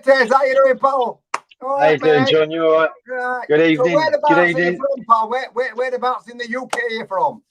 Tez, how you doing, pal? All How you right, doing, mate. John? You all right? Right. Good So evening. whereabouts Good are you evening. from, pal? Whereabouts in the UK are you from?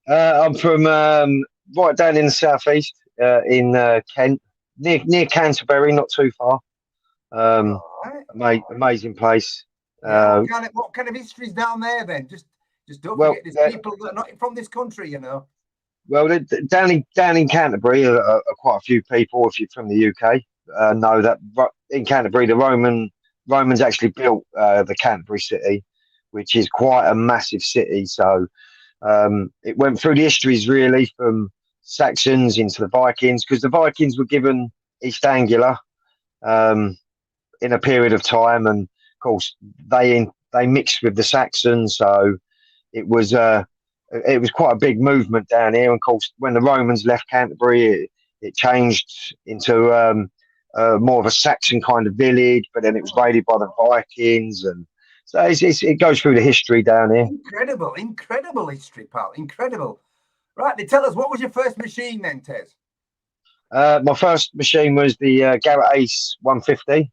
I'm from right down in the southeast, in Kent, near Canterbury, not too far. All right. Amazing place. Yeah. Uh, What kind of history's down there then? Just don't well, forget, there's people that are not from this country, you know. well, down in Canterbury, are quite a few people, if you're from the UK, know that in Canterbury, the Romans actually built the Canterbury city, which is quite a massive city. So it went through the histories really from Saxons into the Vikings, because the Vikings were given East Anglia um, in a period of time, and of course they mixed with the Saxons, so it was quite a big movement down here. And of course, when the Romans left Canterbury, it changed into more of a Saxon kind of village, but then it was raided by the Vikings, and so it goes through the history down here. Incredible history, pal. Incredible. Right, they tell us, what was your first machine then, Tez? My first machine was the Garrett Ace 150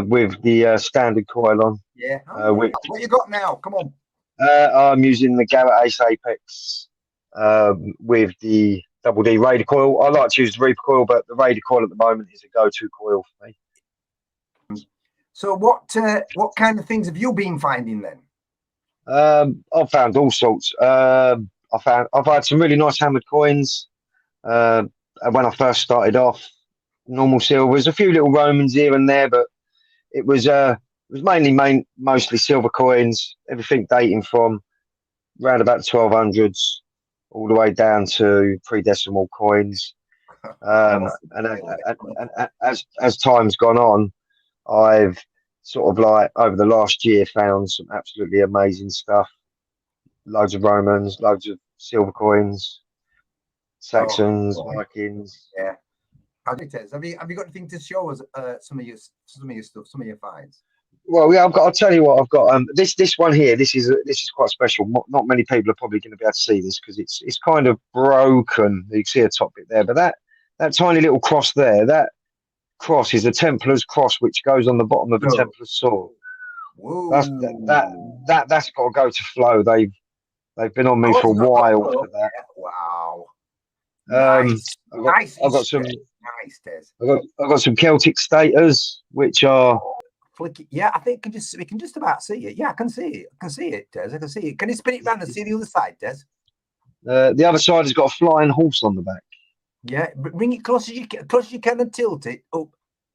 with the standard coil on. Yeah. Which, what you got now? Come on. I'm using the Garrett Ace Apex with the Double D Raider coil. I like to use the Reaper coil, but the Raider coil at the moment is a go-to coil for me. So what kind of things have you been finding then? I've found all sorts. I've had some really nice hammered coins. When I first started off, normal silvers, a few little Romans here and there, but it was mostly silver coins. Everything dating from around about the 1200s all the way down to pre-decimal coins. As time's gone on, I've sort of like over the last year found some absolutely amazing stuff. Loads of Romans, loads of silver coins, Saxons, Vikings. Yeah. Have you got anything to show us? Some of your stuff, some of your finds. Well, yeah, I'll tell you what I've got. This one here. This is quite special. Not many people are probably going to be able to see this because it's kind of broken. You can see a top bit there, but that tiny little cross there, that cross is a Templar's cross, which goes on the bottom of a Templar's sword. Whoa. That's got to go to Flow. They've been on me for a while for that. Wow. Nice. I've got some. Nice, Des. I've got some Celtic staters, which are. Yeah, I think we can just about see it. Yeah, I can see it. I can see it, Des. I can see it. Can you spin it round and see the other side, Des? The other side has got a flying horse on the back. Yeah, bring it close as you can and tilt it up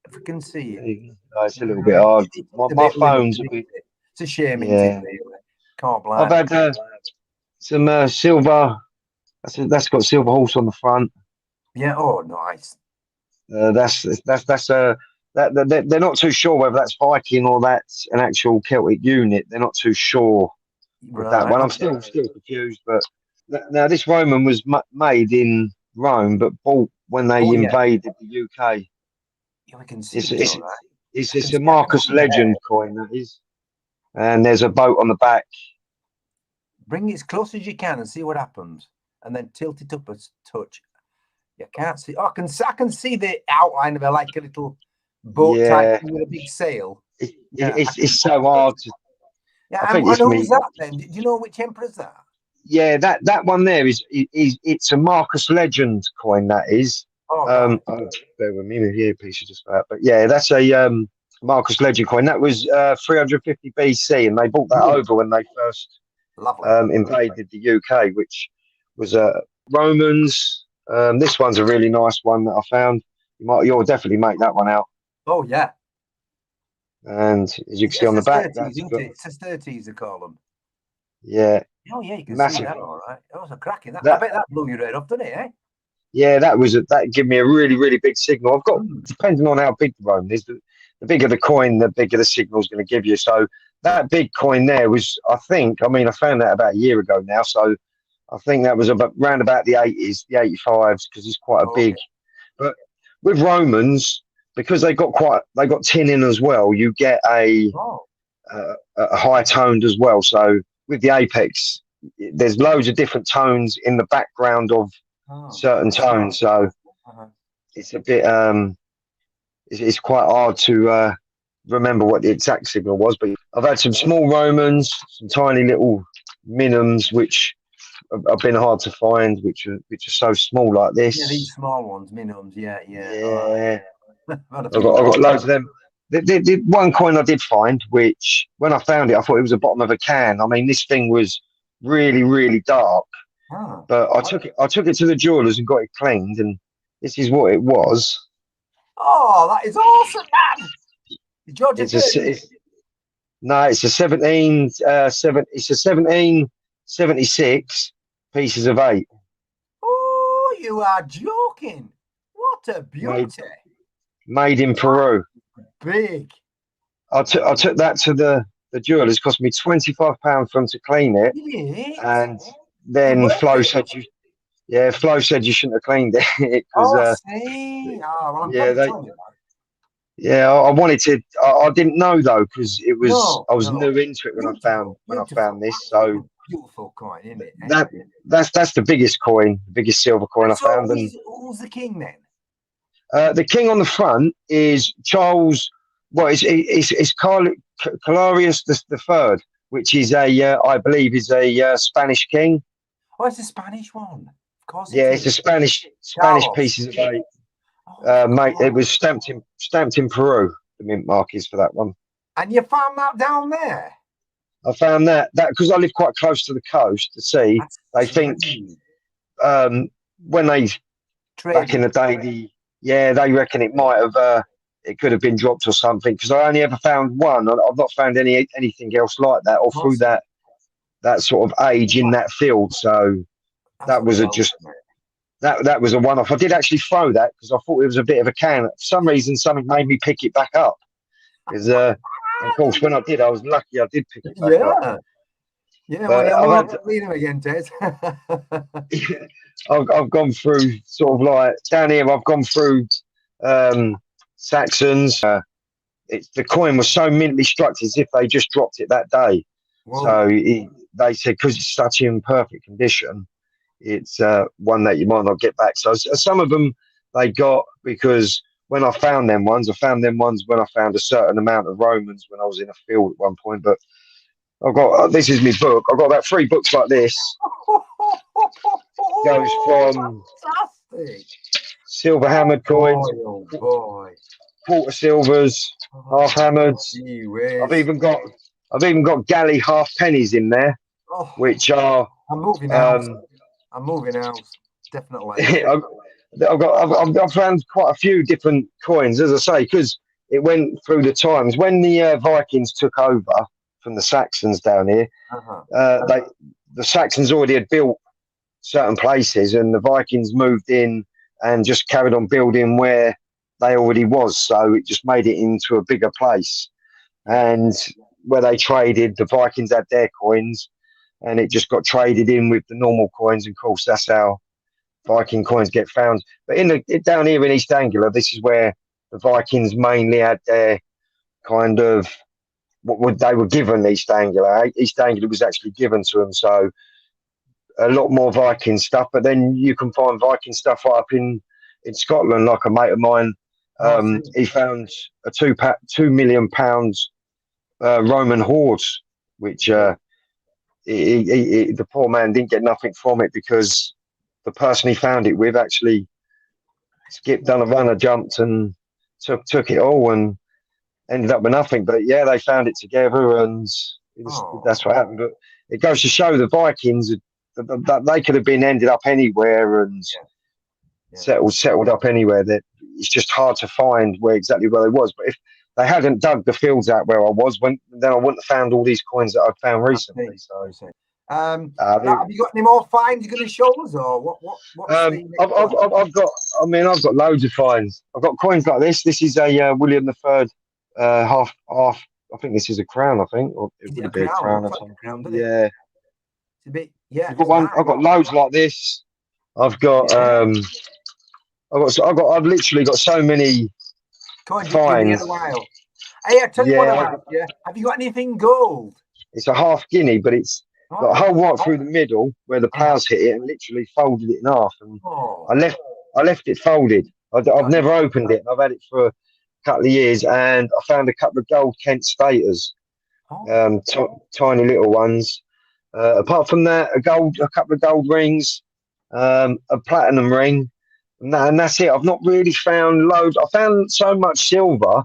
if we can see it. It's a little bit hard. My phone's a bit. It's a shame, yeah. Can't blind. I've had some silver. That's got a silver horse on the front. Yeah. Oh, nice. They're not too sure whether that's Viking or that's an actual Celtic unit. They're not too sure with that one. I'm still confused. But now this Roman was made in Rome, but bought when they invaded the UK. Yeah, I can see it's a Marcus Legend coin, that is. And there's a boat on the back. Bring it as close as you can and see what happens, and then tilt it up a touch. You can't see. Oh, I can see the outline of it, like a little boat type thing with a big sail. It's so hard to. Yeah, I think who's that then? Do you know which emperor's that? Yeah, that one there is it's a Marcus Legend coin, that is. Bear with me, here piece just about. But yeah, that's a Marcus Legend coin. That was 350 BC, and they brought that over when they first invaded the UK, which was Romans. This one's a really nice one that I found. You'll definitely make that one out. Oh yeah. And as you can see on the back, it's a 30s they call them. Yeah. Oh yeah, you can see that. All right. That was a cracking. I bet that blew your head off, didn't it? Eh? Yeah, that gave me a really, really big signal. I've got, depending on how big the Roman is, the bigger the coin, the bigger the signal is going to give you. So that big coin there was, I found that about a year ago now. So I think that was around about the 80s, the 85s, because it's quite a big. But with Romans, because they got tin in as well, you get a high toned as well. So with the Apex, there's loads of different tones in the background of certain tones. So it's a bit it's quite hard to remember what the exact signal was. But I've had some small Romans, some tiny little minims, which have been hard to find, which are so small like this. Yeah, these small ones, minimums. Yeah. Yeah. I've I've got loads of them. The one coin I did find, which when I found it, I thought it was the bottom of a can. I mean, this thing was really, really dark. But I took it to the jewelers and got it cleaned, and this is what it was. Oh, that is awesome, man! George, it's a 1776 pieces of 8. Oh, you are joking! What a beauty! Made in Peru. Big. I took that to the jewelers. It cost me £25 for them to clean it, and then Flo said Flo said you shouldn't have cleaned it. I see. Well, I'm glad you told me that. Yeah, I wanted to. I didn't know though, because it was I was new into it when I found this. So beautiful coin, isn't it? That's the biggest coin, the biggest silver coin I found. And who's the king then? The king on the front is Charles. Well, it's Calarius the Third, which is I believe is a Spanish king. Oh, it's a Spanish one. Of course. Yeah, it's a Spanish pieces of 8. Mate, it was stamped in Peru. The mint mark is for that one. And you found that down there? I found that because I live quite close to the coast. To see, they think when they back in the day, they reckon it might have it could have been dropped or something. Because I only ever found one. I've not found anything else like that or through that sort of age in that field. So that was that was a one-off. I did actually throw that because I thought it was a bit of a can. For some reason, something made me pick it back up. Because, of course, when I did, I was lucky I did pick it back up. Yeah, well, I've read him again, Ted. I've gone through sort of like down here. I've gone through Saxons. The coin was so mintily struck as if they just dropped it that day. Whoa. So they said because it's such in perfect condition, it's one that you might not get back. So some of them they got because when I found them ones when I found a certain amount of Romans when I was in a field at one point. But I've got this is my book. I've got about 3 books like this. Goes from silver hammered coins, quarter silvers, half hammers. I've even got galley half pennies in there, which are. I'm moving out. Definitely. I've found quite a few different coins, as I say, because it went through the times when the Vikings took over from the Saxons down here. The Saxons already had built certain places, and the Vikings moved in and just carried on building where they already was. So it just made it into a bigger place, and where they traded, the Vikings had their coins. And it just got traded in with the normal coins. And of course, that's how Viking coins get found. But down here in East Anglia, this is where the Vikings mainly had their kind of they were given East Anglia. East Anglia was actually given to them. So a lot more Viking stuff. But then you can find Viking stuff right up in Scotland. Like a mate of mine, he found a £2 million Roman horse, which. The poor man didn't get nothing from it because the person he found it with actually done a runner, jumped and took it all and ended up with nothing. But yeah, they found it together, and that's what happened. But it goes to show the Vikings that they could have been ended up anywhere and settled up anywhere. That it's just hard to find exactly where they was. But if they hadn't dug the fields out where I was, then I wouldn't have found all these coins that I've found recently. So, have you got any more finds you're going to show us, or what? I've got loads of finds. I've got coins like this. This is a William III half. I think this is a crown. I think, or it would be a crown or something. Yeah, it's a bit. Yeah, I've got loads like this. I've literally got so many. Fines. Hey, I tell you what about you. Have you got anything gold? It's a half guinea, but it's got a hole right through the middle where the plows hit it and literally folded it in half. And I left it folded. I've never opened it. I've had it for couple of years, and I found a couple of gold Kent staters, Oh, tiny little ones. Apart from that, a couple of gold rings, a platinum ring, and that's it. I've not really found loads. I found so much silver.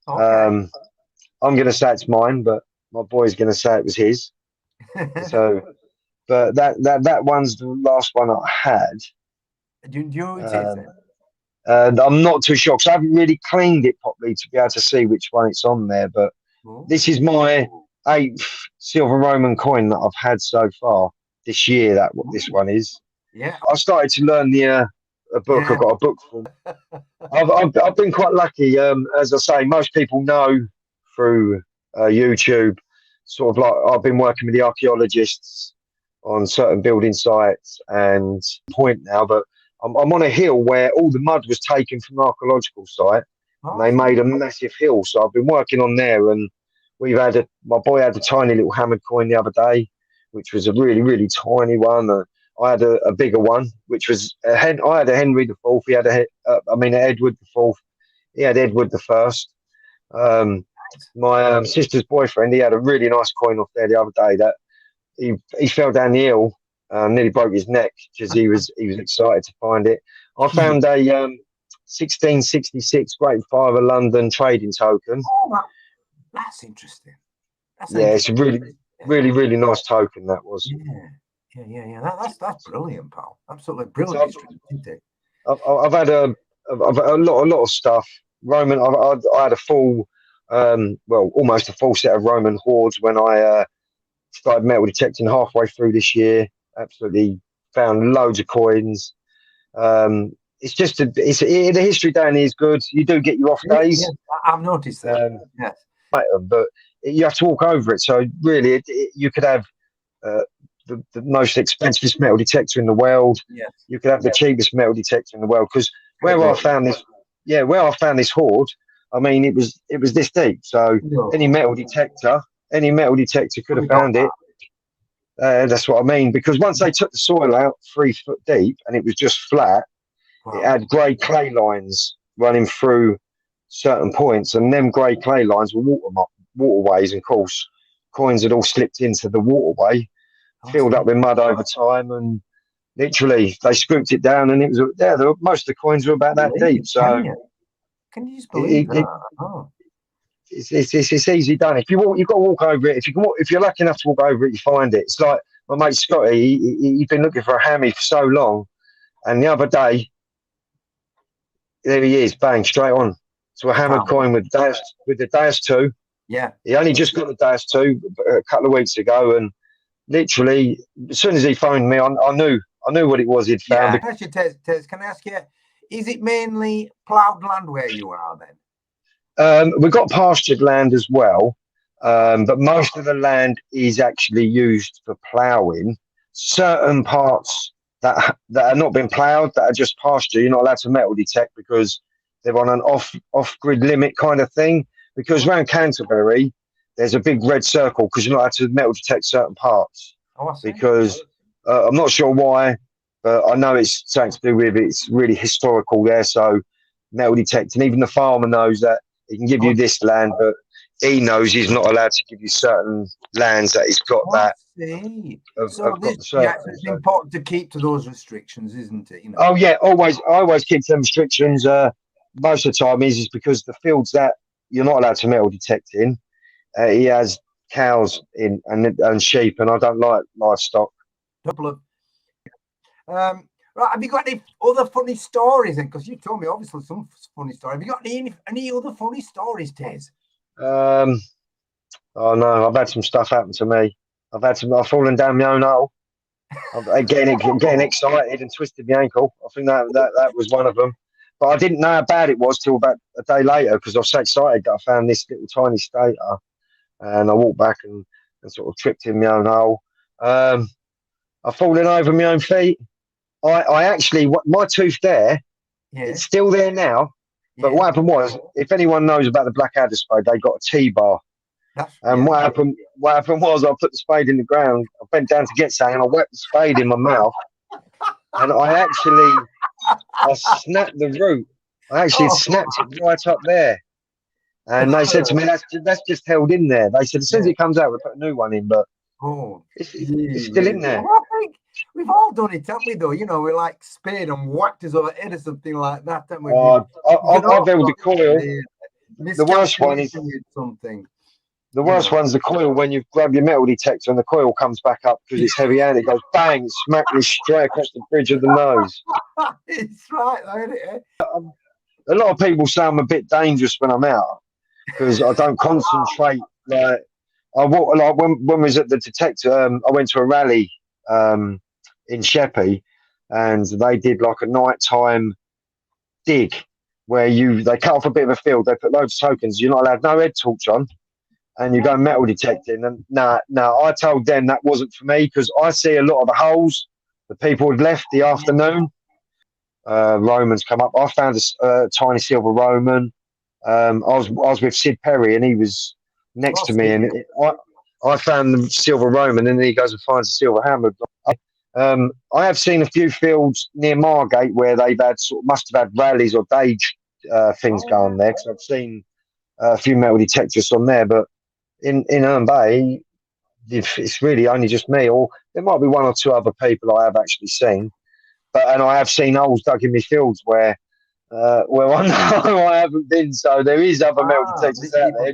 okay. I'm going to say it's mine, but my boy's going to say it was his. So, but that one's the last one I had. Do you know who it is Um, then? and I'm not too sure because I haven't really cleaned it properly to be able to see which one it's on there. But this is my 8th silver Roman coin that I've had so far this year. That what this one is. Yeah. I started to learn a book. I Yeah. got a book from. I've been quite lucky. As I say, most people know through YouTube. Sort of like I've been working with the archaeologists on certain building sites and point now, but I'm on a hill where all the mud was taken from an archaeological site, and they made a massive hill. So I've been working on there, and my boy had a tiny little hammered coin the other day, which was a really really tiny one. I had a bigger one, which was I had a Henry the Fourth. He had Edward the Fourth. He had Edward the First. My sister's boyfriend, he had a really nice coin off there the other day that he fell down the hill, nearly broke his neck because he was excited to find it. I found a 1666 Great Fire of London trading token. Oh, that's interesting. It's a really nice token that was. Yeah. That's brilliant, pal. Absolutely brilliant. I've had a lot of stuff. Roman. I had a full, almost a full set of Roman hoards when I started metal detecting halfway through this year. Absolutely found loads of coins. It's just the history down here is good. You do get your off days. Yeah, I've noticed that. Yes. But you have to walk over it. So really, you could have the most expensive metal detector in the world. Yes. You could have the cheapest metal detector in the world because where I found this hoard, I mean, it was this deep. So any metal detector could have found it. That's what I mean. Because once they took the soil out 3 foot deep and it was just flat, it had grey clay lines running through certain points, and them grey clay lines were waterways. And of course, coins had all slipped into the waterway, filled up with mud over time, and literally they scooped it down, and it was most of the coins were about that deep. So can you just believe that? It's easy done. If you walk, you've got to walk over it. If you're lucky enough to walk over it, you find it. It's like my mate Scotty. He'd been looking for a hammy for so long, and the other day, there he is, bang, straight on to a hammered coin with the Deus 2. Yeah, he only just got the Deus 2 a couple of weeks ago, and literally, as soon as he phoned me, I knew what it was he'd found. Yeah. Actually, Tez, can I ask you, is it mainly ploughed land where you are then? We've got pastured land as well, but most of the land is actually used for ploughing. Certain parts that are not been ploughed, that are just pasture, you're not allowed to metal detect because they're on an off-grid limit kind of thing. Because around Canterbury, there's a big red circle because you're not allowed to metal detect certain parts. Oh, I see. Because I'm not sure why, but I know it's something to do with it's really historical there. So metal detecting, even the farmer knows that he can give you this land, but he knows he's not allowed to give you certain lands that he's got that. It's important to keep to those restrictions, isn't it? Oh yeah, always. I always keep them restrictions. Most of the time is because the fields that you're not allowed to metal detect in, he has cows in and sheep, and I don't like livestock. Right, have you got any other funny stories then? Because you told me obviously some funny stories. Have you got any other funny stories, Tez? Oh no, I've had some stuff happen to me. I've fallen down my own hole. I'm getting excited and twisted my ankle. I think that was one of them. But I didn't know how bad it was till about a day later because I was so excited that I found this little tiny stater, and I walked back and sort of tripped in my own hole. I've fallen over my own feet. I actually, my tooth there, it's still there now. But what happened was, if anyone knows about the Blackadder spade, they got a T-bar. And what happened was, I put the spade in the ground. I bent down to get something, and I whacked the spade in my mouth. And I snapped the root. I actually snapped it right up there. And they said to me, that's just held in there. They said, as soon as it comes out, we'll put a new one in, but it's still in there. Well, I think we've all done it, haven't we, though? You know, we're like spade and whacked us over the head or something like that, haven't we? I've held the coil. The worst one is something. The worst one's the coil when you grab your metal detector and the coil comes back up because it's heavy handed. It goes bang, smack me straight across the bridge of the nose. It's right, isn't it? A lot of people say I'm a bit dangerous when I'm out because I don't concentrate. Like when we was at the detector, I went to a rally in Sheppey, and they did like a nighttime dig where they cut off a bit of a field. They put loads of tokens. You're not allowed no head torch on. And you go metal detecting, and no, I told them that wasn't for me because I see a lot of the holes the people had left the afternoon. Romans come up. I found a tiny silver Roman. I was with Sid Perry, and he was next to me, and I found the silver Roman, and then he goes and finds the silver hammer. I have seen a few fields near Margate where they've had must have had rallies or day things going there. Because I've seen a few metal detectors on there, but in Herne Bay, it's really only just me, or there might be one or two other people I have actually seen. And I have seen holes dug in my fields where I know I haven't been. So there is other metal detectors out there,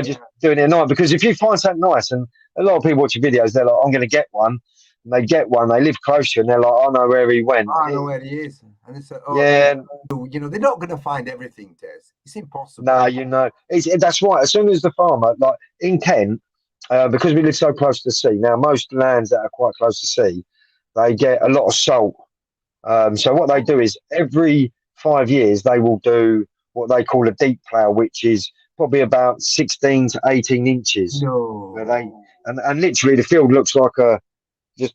just doing it at night. Because if you find something nice, and a lot of people watch your videos, they're like, "I'm going to get one." And they get one, they live close to you, and they're like, "I know where he went." I know where he is, and it's you know, they're not going to find everything, Tez. It's impossible. No, you know, that's right. As soon as the farmer, like in Kent, because we live so close to the sea, now most lands that are quite close to the sea, they get a lot of salt. So what they do is every 5 years they will do what they call a deep plough, which is probably about 16 to 18 inches. No. Where and literally the field looks like you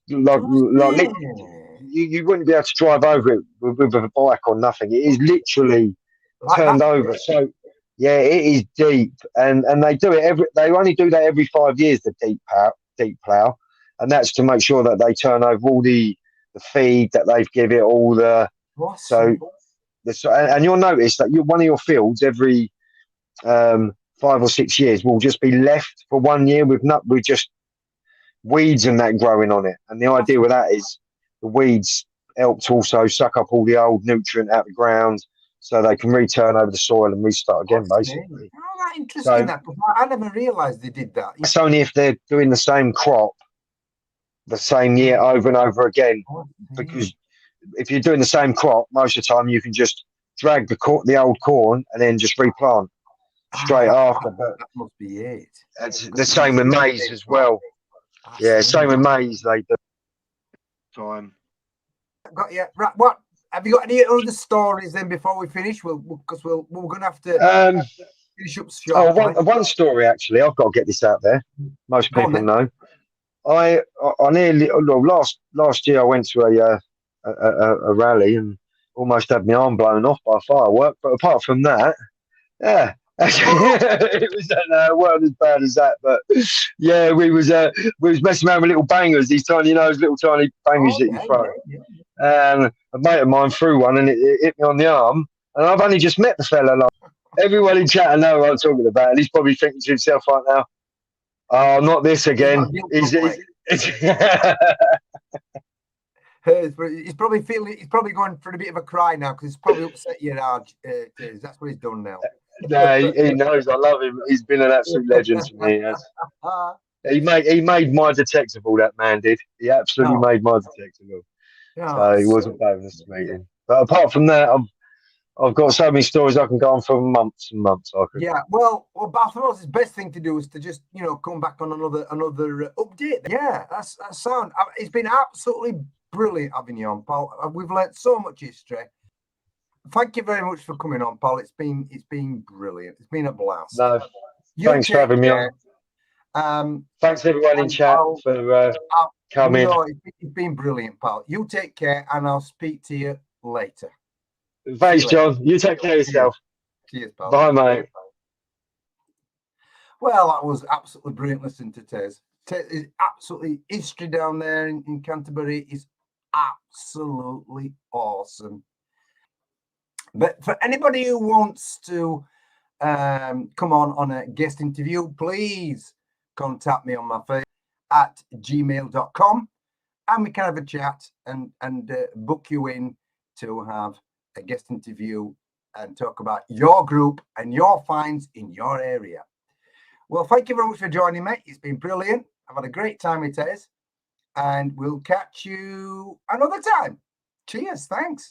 wouldn't be able to drive over it with a bike or nothing. It is literally turned over. So yeah, it is deep, and they do it they only do that every 5 years, the deep plough, and that's to make sure that they turn over all the feed that they've given it, all the and you'll notice that one of your fields every 5 or 6 years will just be left for 1 year with just weeds and that growing on it. And the idea with that is the weeds help to also suck up all the old nutrient out of the ground so they can return over the soil and restart again, basically. Oh, that's interesting. I never realised they did that. It's only if they're doing the same crop the same year over and over again. Because if you're doing the same crop, most of the time you can just drag the old corn and then just replant straight after. But that must be it. It's the same with maize as well. Yeah, same with maize. They do. Time. Got you. Right, what have you got any other stories then before we finish? Because we're going to have to finish up short. One story actually. I've got to get this out there. Most people know. I nearly last year I went to a rally and almost had my arm blown off by a firework. But apart from that, yeah. It wasn't as bad as that, but yeah, we was messing around with little bangers, these tiny little tiny bangers that you throw. And a mate of mine threw one, and it hit me on the arm. And I've only just met the fella. Like, everyone in chat know what I'm talking about, and he's probably thinking to himself right now, "Oh, not this again." He's probably going for a bit of a cry now because it's probably upset you now. That's what he's done now. No, he knows I love him. He's been an absolute legend to me. He made my detectable. That man did. He absolutely made my detectable. So he wasn't bonus meeting. But apart from that, I've got so many stories I can go on for months and months. Yeah, well, I suppose the best thing to do is to just come back on another update. Yeah, that's sound. It's been absolutely brilliant having you on, Paul. We've learned so much history. Thank you very much for coming on, Paul. It's been brilliant. It's been a blast. No, thanks for having me on. Thanks everyone in chat for coming. No, it's been brilliant, pal. You take care, and I'll speak to you later. Thanks, John. You take care of yourself. Cheers, pal. Bye, mate. Well, that was absolutely brilliant listening to Tez. Tez is absolutely history down there in Canterbury is absolutely awesome. But for anybody who wants to come on a guest interview, please contact me on my phone at gmail.com, and we can have a chat and book you in to have a guest interview and talk about your group and your finds in your area. Well, thank you very much for joining me. It's been brilliant. I've had a great time, it is. And we'll catch you another time. Cheers. Thanks.